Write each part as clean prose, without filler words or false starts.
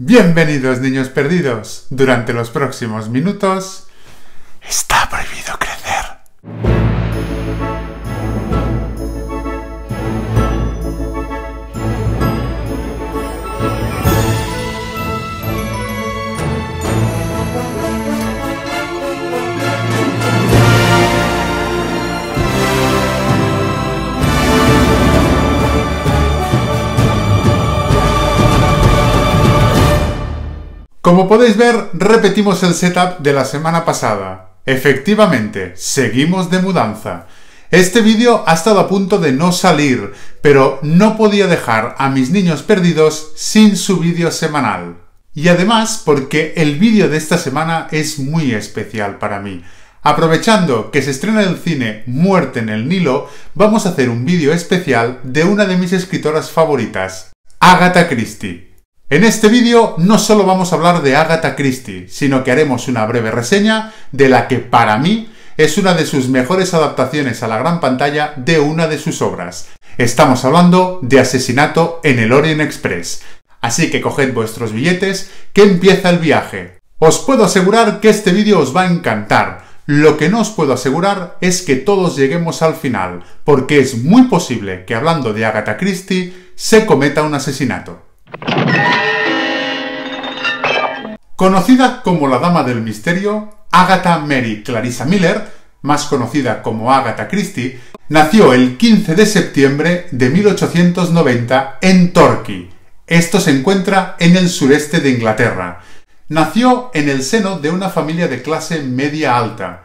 Bienvenidos, niños perdidos. Durante los próximos minutos, está prohibido crecer. Como podéis ver, repetimos el setup de la semana pasada. Efectivamente, seguimos de mudanza. Este vídeo ha estado a punto de no salir, pero no podía dejar a mis niños perdidos sin su vídeo semanal. Y además porque el vídeo de esta semana es muy especial para mí. Aprovechando que se estrena el cine Muerte en el Nilo, vamos a hacer un vídeo especial de una de mis escritoras favoritas, Agatha Christie. En este vídeo no solo vamos a hablar de Agatha Christie, sino que haremos una breve reseña de la que para mí es una de sus mejores adaptaciones a la gran pantalla de una de sus obras. Estamos hablando de Asesinato en el Orient Express. Así que coged vuestros billetes, que empieza el viaje. Os puedo asegurar que este vídeo os va a encantar. Lo que no os puedo asegurar es que todos lleguemos al final, porque es muy posible que hablando de Agatha Christie se cometa un asesinato. Conocida como la Dama del Misterio, Agatha Mary Clarissa Miller, más conocida como Agatha Christie, nació el 15 de septiembre de 1890 en Torquay. Esto se encuentra en el sureste de Inglaterra. Nació en el seno de una familia de clase media alta.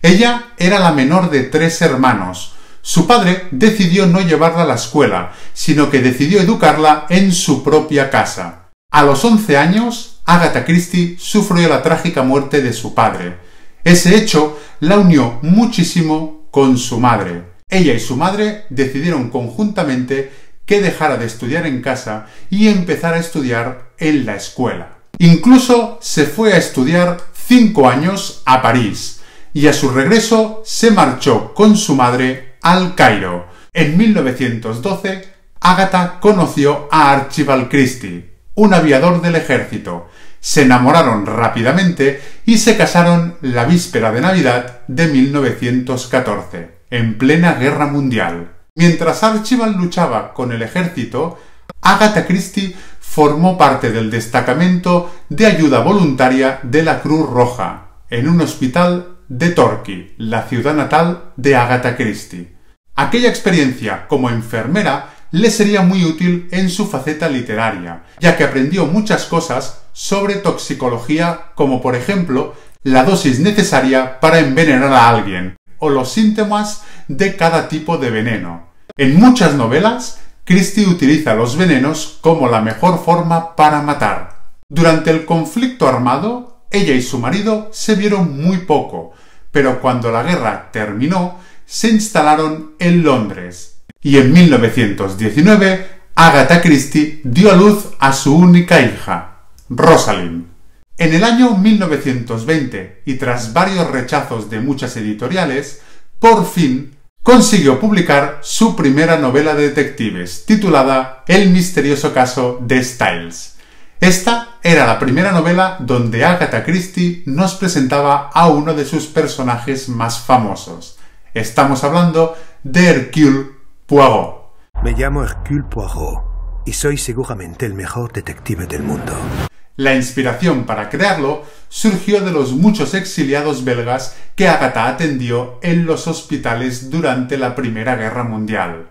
Ella era la menor de 3 hermanos. Su padre decidió no llevarla a la escuela, sino que decidió educarla en su propia casa. A los 11 años, Agatha Christie sufrió la trágica muerte de su padre. Ese hecho la unió muchísimo con su madre. Ella y su madre decidieron conjuntamente que dejara de estudiar en casa y empezara a estudiar en la escuela. Incluso se fue a estudiar 5 años a París y a su regreso se marchó con su madre al Cairo. En 1912, Agatha conoció a Archibald Christie, un aviador del ejército. Se enamoraron rápidamente y se casaron la víspera de Navidad de 1914, en plena Guerra Mundial. Mientras Archibald luchaba con el ejército, Agatha Christie formó parte del destacamento de ayuda voluntaria de la Cruz Roja, en un hospital de Torquay, la ciudad natal de Agatha Christie. Aquella experiencia como enfermera le sería muy útil en su faceta literaria, ya que aprendió muchas cosas sobre toxicología, como por ejemplo la dosis necesaria para envenenar a alguien, o los síntomas de cada tipo de veneno. En muchas novelas, Christie utiliza los venenos como la mejor forma para matar. Durante el conflicto armado, ella y su marido se vieron muy poco, pero cuando la guerra terminó, se instalaron en Londres. Y en 1919, Agatha Christie dio a luz a su única hija, Rosalind. En el año 1920, y tras varios rechazos de muchas editoriales, por fin consiguió publicar su primera novela de detectives, titulada El misterioso caso de Styles. Esta era la primera novela donde Agatha Christie nos presentaba a uno de sus personajes más famosos. Estamos hablando de Hercule Poirot. Me llamo Hercule Poirot y soy seguramente el mejor detective del mundo. La inspiración para crearlo surgió de los muchos exiliados belgas que Agatha atendió en los hospitales durante la Primera Guerra Mundial.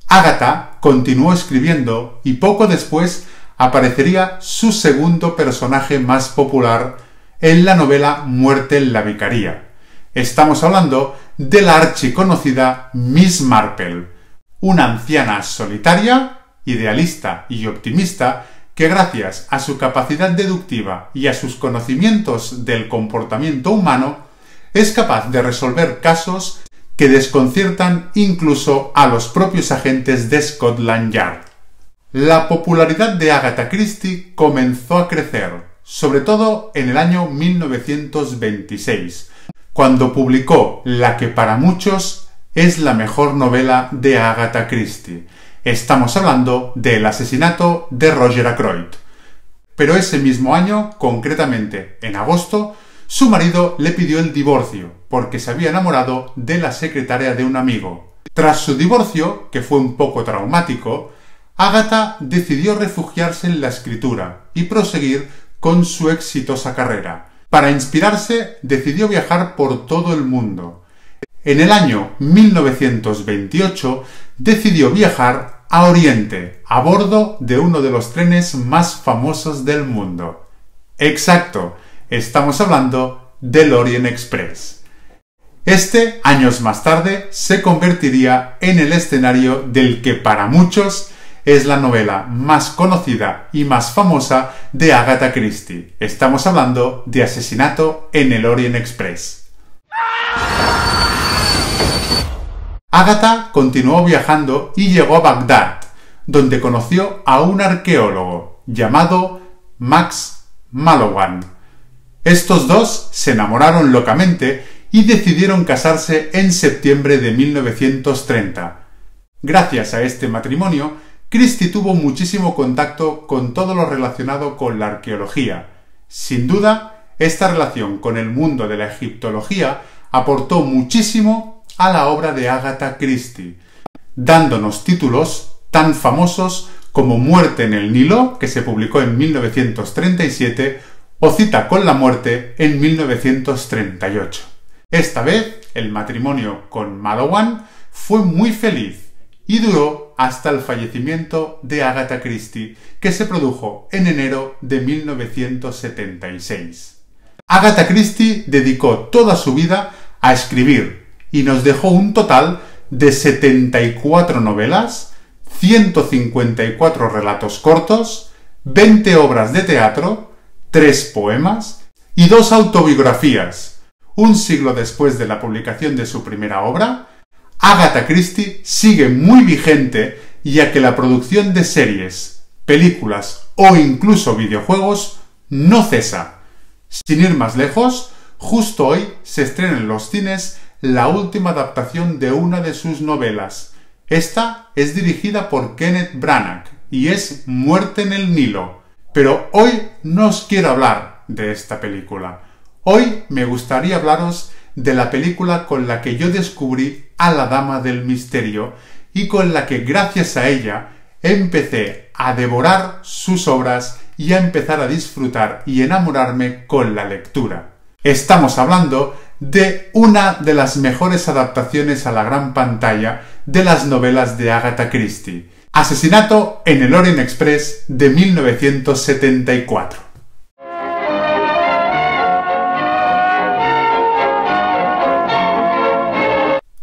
Agatha continuó escribiendo y poco después aparecería su segundo personaje más popular en la novela Muerte en la Vicaría. Estamos hablando de la archiconocida Miss Marple, una anciana solitaria, idealista y optimista que gracias a su capacidad deductiva y a sus conocimientos del comportamiento humano es capaz de resolver casos que desconciertan incluso a los propios agentes de Scotland Yard. La popularidad de Agatha Christie comenzó a crecer, sobre todo en el año 1926, cuando publicó la que para muchos es la mejor novela de Agatha Christie. Estamos hablando del asesinato de Roger Ackroyd. Pero ese mismo año, concretamente en agosto, su marido le pidió el divorcio porque se había enamorado de la secretaria de un amigo. Tras su divorcio, que fue un poco traumático, Agatha decidió refugiarse en la escritura y proseguir con su exitosa carrera. Para inspirarse, decidió viajar por todo el mundo. En el año 1928 decidió viajar a Oriente a bordo de uno de los trenes más famosos del mundo. Exacto, estamos hablando del Orient Express. Este, años más tarde, se convertiría en el escenario del que para muchos es la novela más conocida y más famosa de Agatha Christie. Estamos hablando de Asesinato en el Orient Express. Agatha continuó viajando y llegó a Bagdad, donde conoció a un arqueólogo llamado Max Mallowan. Estos dos se enamoraron locamente y decidieron casarse en septiembre de 1930. Gracias a este matrimonio, Christie tuvo muchísimo contacto con todo lo relacionado con la arqueología. Sin duda, esta relación con el mundo de la egiptología aportó muchísimo a la obra de Agatha Christie, dándonos títulos tan famosos como Muerte en el Nilo, que se publicó en 1937, o Cita con la muerte en 1938. Esta vez, el matrimonio con Mallowan fue muy feliz y duró hasta el fallecimiento de Agatha Christie, que se produjo en enero de 1976. Agatha Christie dedicó toda su vida a escribir y nos dejó un total de 74 novelas, 154 relatos cortos, 20 obras de teatro, 3 poemas y 2 autobiografías. Un siglo después de la publicación de su primera obra, Agatha Christie sigue muy vigente, ya que la producción de series, películas o incluso videojuegos no cesa. Sin ir más lejos, justo hoy se estrena en los cines la última adaptación de una de sus novelas. Esta es dirigida por Kenneth Branagh y es Muerte en el Nilo. Pero hoy no os quiero hablar de esta película. Hoy me gustaría hablaros de la película con la que yo descubrí a la Dama del Misterio y con la que gracias a ella empecé a devorar sus obras y a empezar a disfrutar y enamorarme con la lectura. Estamos hablando de una de las mejores adaptaciones a la gran pantalla de las novelas de Agatha Christie, Asesinato en el Orient Express de 1974.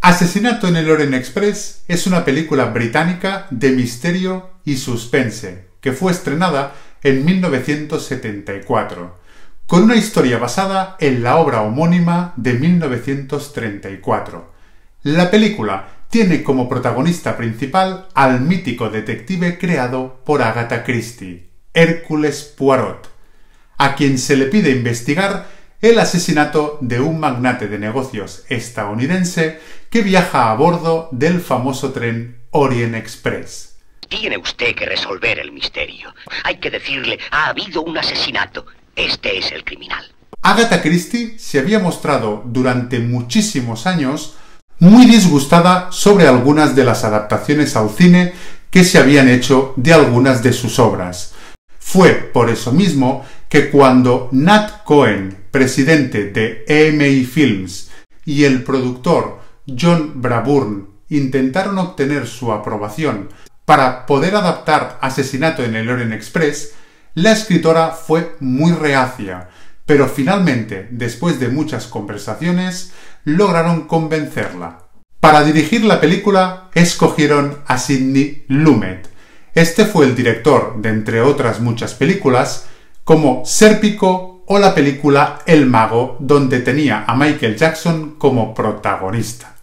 Asesinato en el Orient Express es una película británica de misterio y suspense que fue estrenada en 1974, con una historia basada en la obra homónima de 1934. La película tiene como protagonista principal al mítico detective creado por Agatha Christie, Hércules Poirot, a quien se le pide investigar el asesinato de un magnate de negocios estadounidense que viaja a bordo del famoso tren Orient Express. Tiene usted que resolver el misterio. Hay que decirle, ha habido un asesinato. Este es el criminal. Agatha Christie se había mostrado durante muchísimos años muy disgustada sobre algunas de las adaptaciones al cine que se habían hecho de algunas de sus obras. Fue por eso mismo que cuando Nat Cohen, presidente de EMI Films, y el productor John Braburn intentaron obtener su aprobación para poder adaptar Asesinato en el Orient Express, la escritora fue muy reacia, pero finalmente, después de muchas conversaciones, lograron convencerla. Para dirigir la película, escogieron a Sidney Lumet. Este fue el director de, entre otras muchas películas, como Sérpico o la película El Mago, donde tenía a Michael Jackson como protagonista.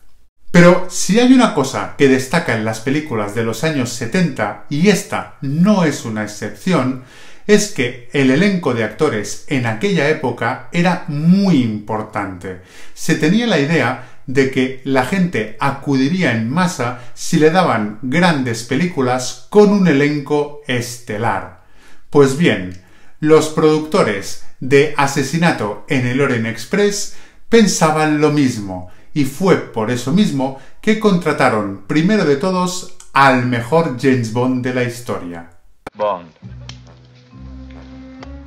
Pero si hay una cosa que destaca en las películas de los años 70, y esta no es una excepción, es que el elenco de actores en aquella época era muy importante. Se tenía la idea de que la gente acudiría en masa si le daban grandes películas con un elenco estelar. Pues bien, los productores de Asesinato en el Orient Express pensaban lo mismo, y fue por eso mismo que contrataron primero de todos al mejor James Bond de la historia. Bond.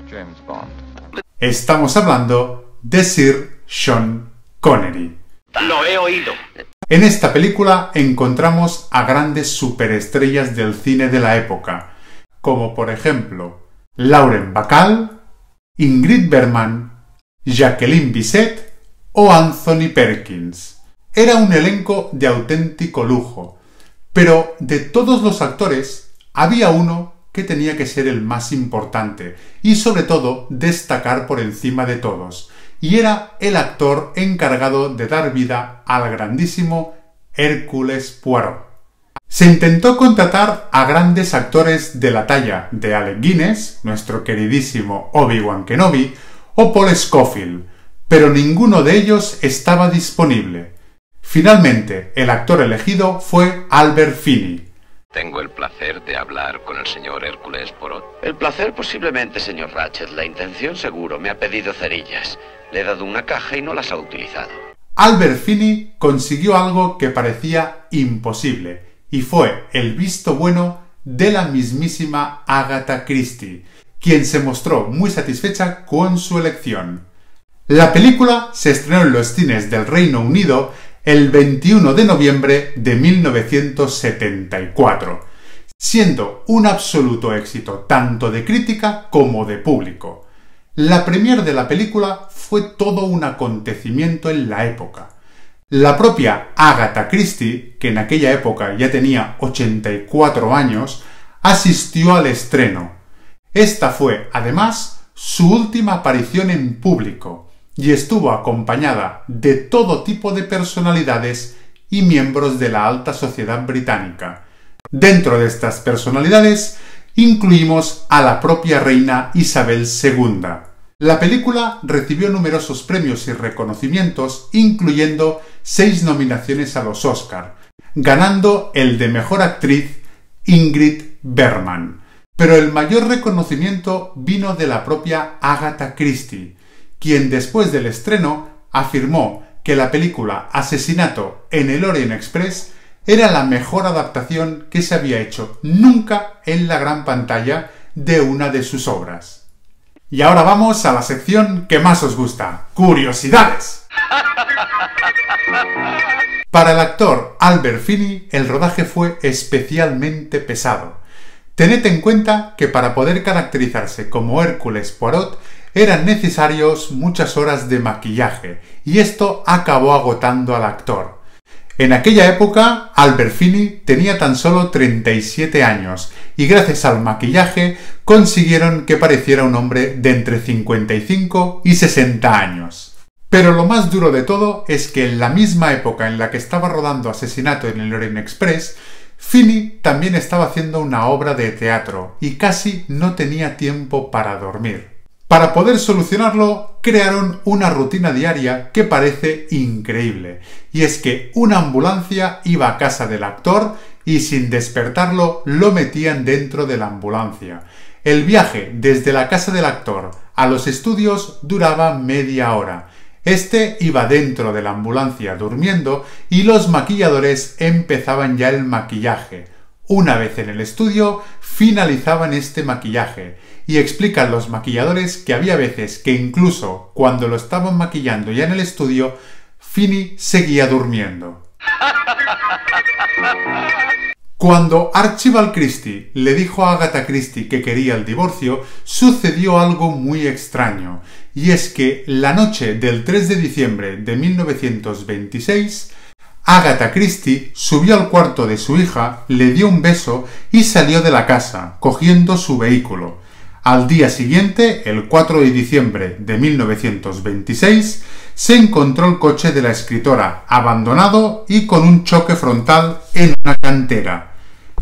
James Bond. Estamos hablando de Sir Sean Connery. Lo he oído. En esta película encontramos a grandes superestrellas del cine de la época, como por ejemplo Lauren Bacall, Ingrid Bergman, Jacqueline Bisset o Anthony Perkins. Era un elenco de auténtico lujo, pero de todos los actores había uno que tenía que ser el más importante y sobre todo destacar por encima de todos, y era el actor encargado de dar vida al grandísimo Hércules Poirot. Se intentó contratar a grandes actores de la talla de Alec Guinness, nuestro queridísimo Obi-Wan Kenobi, o Paul Scofield, pero ninguno de ellos estaba disponible. Finalmente, el actor elegido fue Albert Finney. Tengo el placer de hablar con el señor Hércules Poirot. El placer posiblemente, señor Ratchet. La intención seguro. Me ha pedido cerillas. Le he dado una caja y no las ha utilizado. Albert Finney consiguió algo que parecía imposible, y fue el visto bueno de la mismísima Agatha Christie, quien se mostró muy satisfecha con su elección. La película se estrenó en los cines del Reino Unido el 21 de noviembre de 1974, siendo un absoluto éxito tanto de crítica como de público. La premier de la película fue todo un acontecimiento en la época. La propia Agatha Christie, que en aquella época ya tenía 84 años, asistió al estreno. Esta fue, además, su última aparición en público, y estuvo acompañada de todo tipo de personalidades y miembros de la alta sociedad británica. Dentro de estas personalidades incluimos a la propia reina Isabel II. La película recibió numerosos premios y reconocimientos, incluyendo 6 nominaciones a los Oscar, ganando el de Mejor Actriz Ingrid Bergman. Pero el mayor reconocimiento vino de la propia Agatha Christie, quien después del estreno afirmó que la película Asesinato en el Orient Express era la mejor adaptación que se había hecho nunca en la gran pantalla de una de sus obras. Y ahora vamos a la sección que más os gusta, curiosidades. Para el actor Albert Finney, el rodaje fue especialmente pesado. Tened en cuenta que para poder caracterizarse como Hércules Poirot eran necesarios muchas horas de maquillaje, y esto acabó agotando al actor. En aquella época, Albert Finney tenía tan solo 37 años, y gracias al maquillaje consiguieron que pareciera un hombre de entre 55 y 60 años. Pero lo más duro de todo es que en la misma época en la que estaba rodando Asesinato en el Orient Express, Finney también estaba haciendo una obra de teatro y casi no tenía tiempo para dormir. Para poder solucionarlo, crearon una rutina diaria que parece increíble, y es que una ambulancia iba a casa del actor y sin despertarlo lo metían dentro de la ambulancia. El viaje desde la casa del actor a los estudios duraba media hora. Este iba dentro de la ambulancia durmiendo y los maquilladores empezaban ya el maquillaje. Una vez en el estudio, finalizaban este maquillaje, y explican los maquilladores que había veces que incluso cuando lo estaban maquillando ya en el estudio, Finney seguía durmiendo. Cuando Archibald Christie le dijo a Agatha Christie que quería el divorcio, sucedió algo muy extraño, y es que la noche del 3 de diciembre de 1926, Agatha Christie subió al cuarto de su hija, le dio un beso y salió de la casa, cogiendo su vehículo. Al día siguiente, el 4 de diciembre de 1926, se encontró el coche de la escritora abandonado y con un choque frontal en una cantera.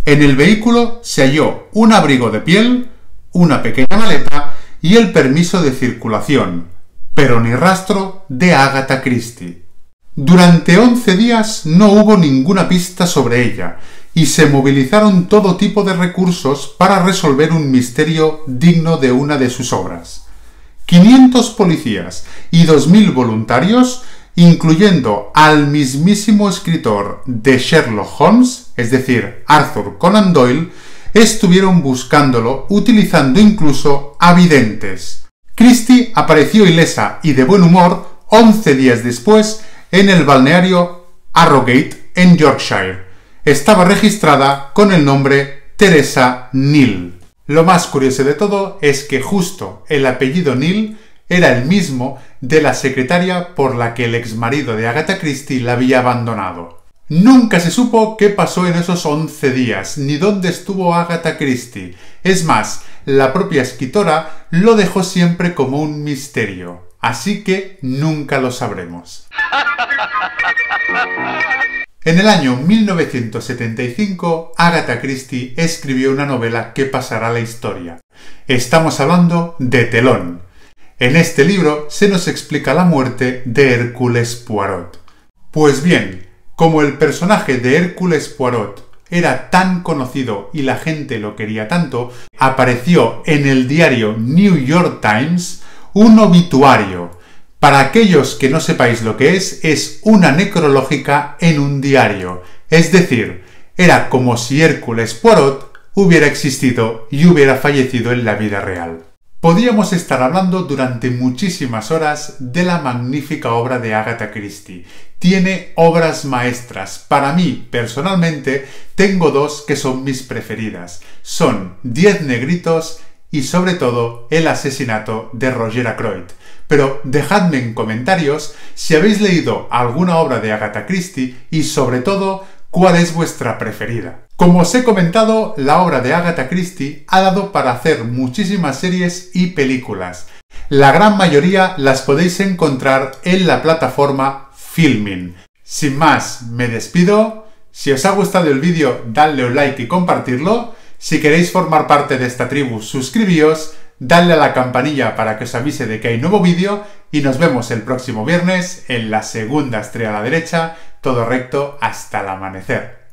En el vehículo se halló un abrigo de piel, una pequeña maleta y el permiso de circulación, pero ni rastro de Agatha Christie. Durante 11 días no hubo ninguna pista sobre ella, y se movilizaron todo tipo de recursos para resolver un misterio digno de una de sus obras. 500 policías y 2000 voluntarios, incluyendo al mismísimo escritor de Sherlock Holmes, es decir, Arthur Conan Doyle, estuvieron buscándolo utilizando incluso a videntes. Christie apareció ilesa y de buen humor 11 días después en el balneario Harrogate en Yorkshire. Estaba registrada con el nombre Teresa Neal. Lo más curioso de todo es que justo el apellido Neal era el mismo de la secretaria por la que el exmarido de Agatha Christie la había abandonado. Nunca se supo qué pasó en esos 11 días, ni dónde estuvo Agatha Christie. Es más, la propia escritora lo dejó siempre como un misterio, así que nunca lo sabremos. En el año 1975, Agatha Christie escribió una novela que pasará a la historia. Estamos hablando de Telón. En este libro se nos explica la muerte de Hércules Poirot. Pues bien, como el personaje de Hércules Poirot era tan conocido y la gente lo quería tanto, apareció en el diario New York Times un obituario. Para aquellos que no sepáis lo que es una necrológica en un diario. Es decir, era como si Hércules Poirot hubiera existido y hubiera fallecido en la vida real. Podríamos estar hablando durante muchísimas horas de la magnífica obra de Agatha Christie. Tiene obras maestras. Para mí, personalmente, tengo dos que son mis preferidas. Son 10 negritos y, sobre todo, El asesinato de Roger Ackroyd. Pero dejadme en comentarios si habéis leído alguna obra de Agatha Christie y, sobre todo, cuál es vuestra preferida. Como os he comentado, la obra de Agatha Christie ha dado para hacer muchísimas series y películas. La gran mayoría las podéis encontrar en la plataforma Filmin. Sin más, me despido. Si os ha gustado el vídeo, dadle un like y compartirlo. Si queréis formar parte de esta tribu, suscribíos, dadle a la campanilla para que os avise de que hay nuevo vídeo y nos vemos el próximo viernes en la segunda estrella a la derecha, todo recto hasta el amanecer.